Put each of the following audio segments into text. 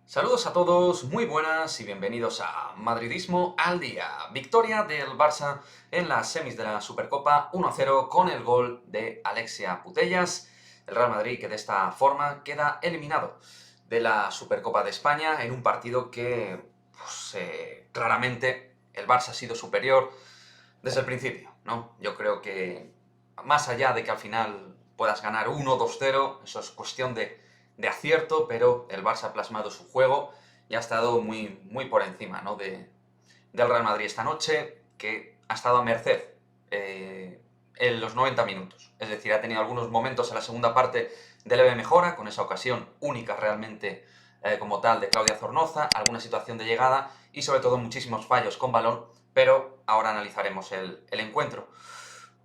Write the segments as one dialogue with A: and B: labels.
A: Saludos a todos, muy buenas y bienvenidos a Madridismo al Día. Victoria del Barça en las semis de la Supercopa 1-0 con el gol de Alexia Putellas. El Real Madrid que de esta forma queda eliminado de la Supercopa de España en un partido que claramente el Barça ha sido superior desde el principio, ¿no? Yo creo que más allá de que al final puedas ganar 1-2-0, eso es cuestión de acierto, pero el Barça ha plasmado su juego y ha estado muy por encima, ¿no? Del Real Madrid esta noche, que ha estado a merced en los 90 minutos. Es decir, ha tenido algunos momentos en la segunda parte de leve mejora, con esa ocasión única realmente como tal de Claudia Zornoza, alguna situación de llegada y sobre todo muchísimos fallos con balón, pero ahora analizaremos el encuentro.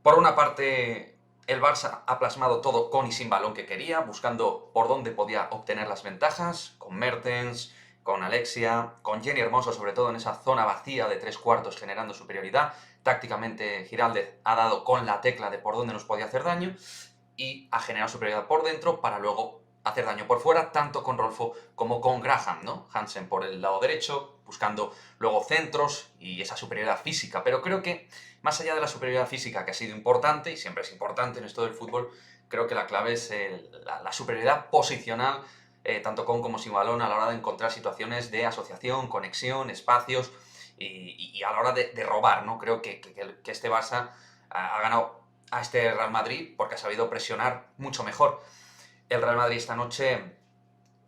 A: Por una parte, el Barça ha plasmado todo con y sin balón que quería, buscando por dónde podía obtener las ventajas, con Mertens, con Alexia, con Jenny Hermoso, sobre todo en esa zona vacía de tres cuartos generando superioridad. Tácticamente Giraldez ha dado con la tecla de por dónde nos podía hacer daño y ha generado superioridad por dentro para luego hacer daño por fuera, tanto con Rolfo como con Graham, ¿no? Hansen por el lado derecho, buscando luego centros y esa superioridad física. Pero creo que, más allá de la superioridad física, que ha sido importante, y siempre es importante en esto del fútbol, creo que la clave es la superioridad posicional, tanto con como sin balón, a la hora de encontrar situaciones de asociación, conexión, espacios, y a la hora de robar, ¿no? Creo que este Barça ha ganado a este Real Madrid porque ha sabido presionar mucho mejor. El Real Madrid esta noche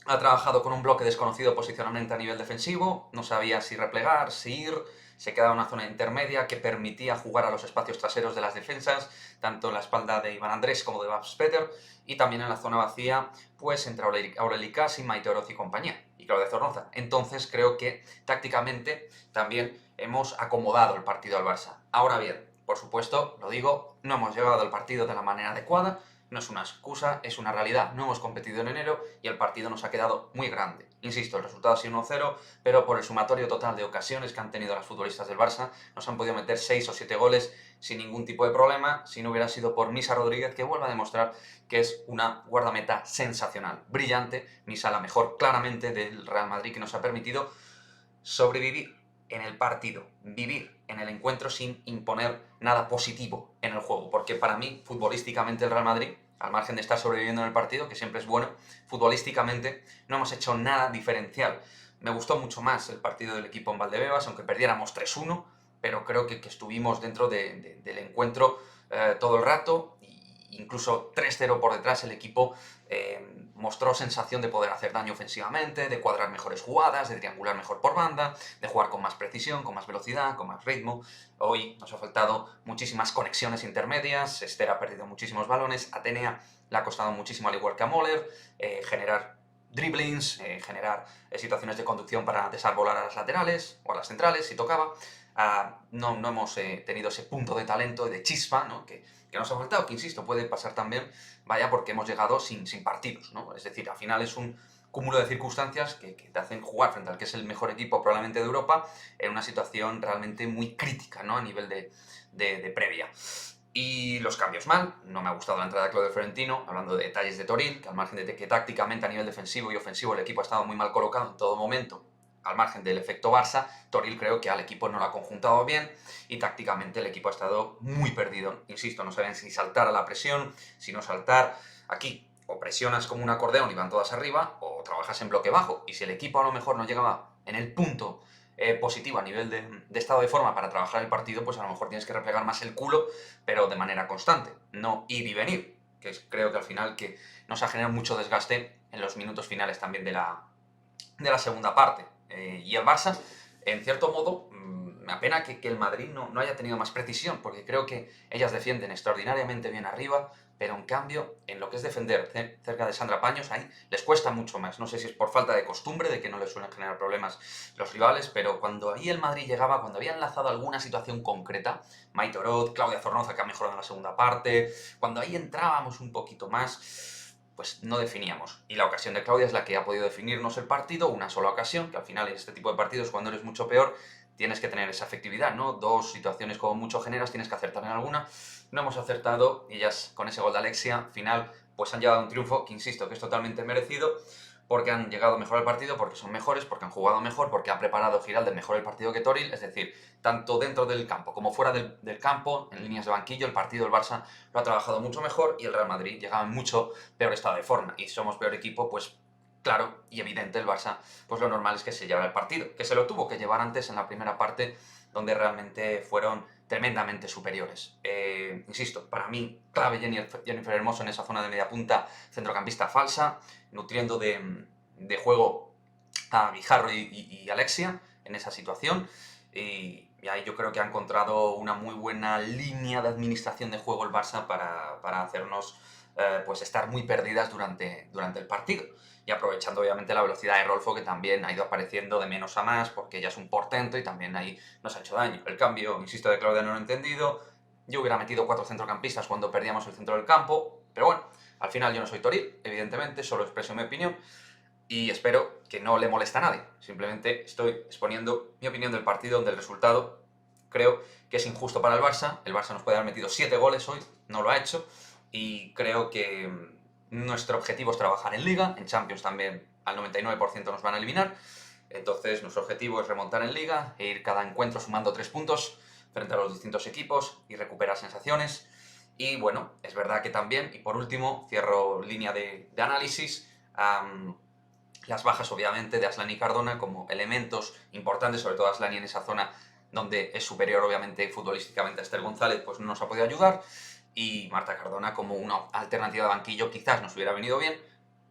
A: ha trabajado con un bloque desconocido posicionalmente a nivel defensivo, no sabía si replegar, si ir, se quedaba en una zona intermedia que permitía jugar a los espacios traseros de las defensas, tanto en la espalda de Iván Andrés como de Babs Peter, y también en la zona vacía, pues entre Aureli Kasi, Maite Oroz y compañía, y Claudia Zornoza. Entonces creo que tácticamente también hemos acomodado el partido al Barça. Ahora bien, por supuesto, lo digo, no hemos llevado el partido de la manera adecuada, no es una excusa, es una realidad. No hemos competido en enero y el partido nos ha quedado muy grande. Insisto, el resultado ha sido 1-0, pero por el sumatorio total de ocasiones que han tenido las futbolistas del Barça, nos han podido meter 6 o 7 goles sin ningún tipo de problema, si no hubiera sido por Misa Rodríguez, que vuelve a demostrar que es una guardameta sensacional, brillante. Misa, la mejor claramente del Real Madrid, que nos ha permitido sobrevivir en el partido, vivir en el encuentro sin imponer nada positivo en el juego, porque para mí, futbolísticamente el Real Madrid, al margen de estar sobreviviendo en el partido, que siempre es bueno, futbolísticamente no hemos hecho nada diferencial. Me gustó mucho más el partido del equipo en Valdebebas, aunque perdiéramos 3-1, pero creo que estuvimos dentro del encuentro todo el rato, incluso 3-0 por detrás el equipo mostró sensación de poder hacer daño ofensivamente, de cuadrar mejores jugadas, de triangular mejor por banda, de jugar con más precisión, con más velocidad, con más ritmo. Hoy nos ha faltado muchísimas conexiones intermedias, Esther ha perdido muchísimos balones, Atenea le ha costado muchísimo, al igual que a Moller, generar dribblings, generar situaciones de conducción para desarbolar a las laterales o a las centrales si tocaba. No hemos tenido ese punto de talento y de chispa, ¿no? que nos ha faltado, que insisto, puede pasar también, vaya, porque hemos llegado sin partidos, ¿no? Es decir, al final es un cúmulo de circunstancias que te hacen jugar frente al que es el mejor equipo probablemente de Europa en una situación realmente muy crítica, ¿no? A nivel de previa. Y los cambios mal, no me ha gustado la entrada de Claudio Florentino, hablando de detalles de Toril, que al margen de que tácticamente a nivel defensivo y ofensivo el equipo ha estado muy mal colocado en todo momento, al margen del efecto Barça, Toril creo que al equipo no lo ha conjuntado bien y tácticamente el equipo ha estado muy perdido. Insisto, no saben si saltar a la presión, si no saltar. Aquí o presionas como un acordeón y van todas arriba, o trabajas en bloque bajo. Y si el equipo a lo mejor no llegaba en el punto positivo a nivel de estado de forma para trabajar el partido, pues a lo mejor tienes que replegar más el culo, pero de manera constante, no ir y venir, que creo que al final que nos ha generado mucho desgaste en los minutos finales también de la segunda parte. Y el Barça, en cierto modo, me apena que el Madrid no haya tenido más precisión, porque creo que ellas defienden extraordinariamente bien arriba, pero en cambio, en lo que es defender cerca de Sandra Paños, ahí les cuesta mucho más. No sé si es por falta de costumbre, de que no les suelen generar problemas los rivales, pero cuando ahí el Madrid llegaba, cuando había enlazado alguna situación concreta, Maite Oroz, Claudia Zornoza, que ha mejorado en la segunda parte, cuando ahí entrábamos un poquito más, pues no definíamos. Y la ocasión de Claudia es la que ha podido definirnos el partido, una sola ocasión, que al final en este tipo de partidos, cuando eres mucho peor, tienes que tener esa efectividad, ¿no? Dos situaciones como mucho generas, tienes que acertar en alguna. No hemos acertado y ellas con ese gol de Alexia final pues han llevado un triunfo que insisto que es totalmente merecido porque han llegado mejor al partido, porque son mejores, porque han jugado mejor, porque ha preparado Giraldez mejor el partido que Toril. Es decir, tanto dentro del campo como fuera del campo, en líneas de banquillo, el partido del Barça lo ha trabajado mucho mejor y el Real Madrid llegaba en mucho peor estado de forma. Y somos peor equipo, pues claro y evidente, el Barça, pues lo normal es que se llevara el partido, que se lo tuvo que llevar antes en la primera parte, donde realmente fueron tremendamente superiores. Insisto, para mí, clave Jennifer Hermoso en esa zona de media punta, centrocampista falsa, nutriendo de juego a Guijarro y Alexia en esa situación. Y ahí yo creo que ha encontrado una muy buena línea de administración de juego el Barça para hacernos pues estar muy perdidas durante el partido. Y aprovechando obviamente la velocidad de Rolfo, que también ha ido apareciendo de menos a más, porque ella es un portento y también ahí nos ha hecho daño. El cambio, insisto, de Claudia no lo he entendido. Yo hubiera metido 4 centrocampistas cuando perdíamos el centro del campo, pero bueno, al final yo no soy Toril, evidentemente, solo expreso mi opinión y espero que no le moleste a nadie. Simplemente estoy exponiendo mi opinión del partido, del resultado. Creo que es injusto para el Barça. El Barça nos puede haber metido 7 goles hoy, no lo ha hecho. Y creo que nuestro objetivo es trabajar en Liga. En Champions también al 99% nos van a eliminar. Entonces nuestro objetivo es remontar en Liga e ir cada encuentro sumando 3 puntos frente a los distintos equipos y recuperar sensaciones. Y bueno, es verdad que también, y por último, cierro línea de análisis, las bajas obviamente de Aslani y Cardona como elementos importantes, sobre todo Aslani en esa zona donde es superior obviamente futbolísticamente a Esther González, pues no nos ha podido ayudar, y Marta Cardona como una alternativa de banquillo quizás nos hubiera venido bien,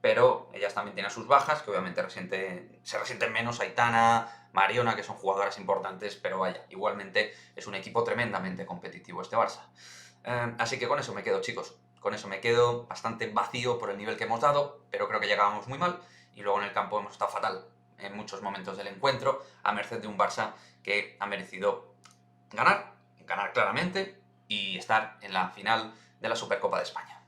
A: pero ellas también tienen sus bajas, que obviamente se resienten menos, Aitana, Mariona, que son jugadoras importantes, pero vaya, igualmente es un equipo tremendamente competitivo este Barça. Así que con eso me quedo, chicos. Con eso me quedo bastante vacío por el nivel que hemos dado, pero creo que llegábamos muy mal y luego en el campo hemos estado fatal en muchos momentos del encuentro, a merced de un Barça que ha merecido ganar claramente y estar en la final de la Supercopa de España.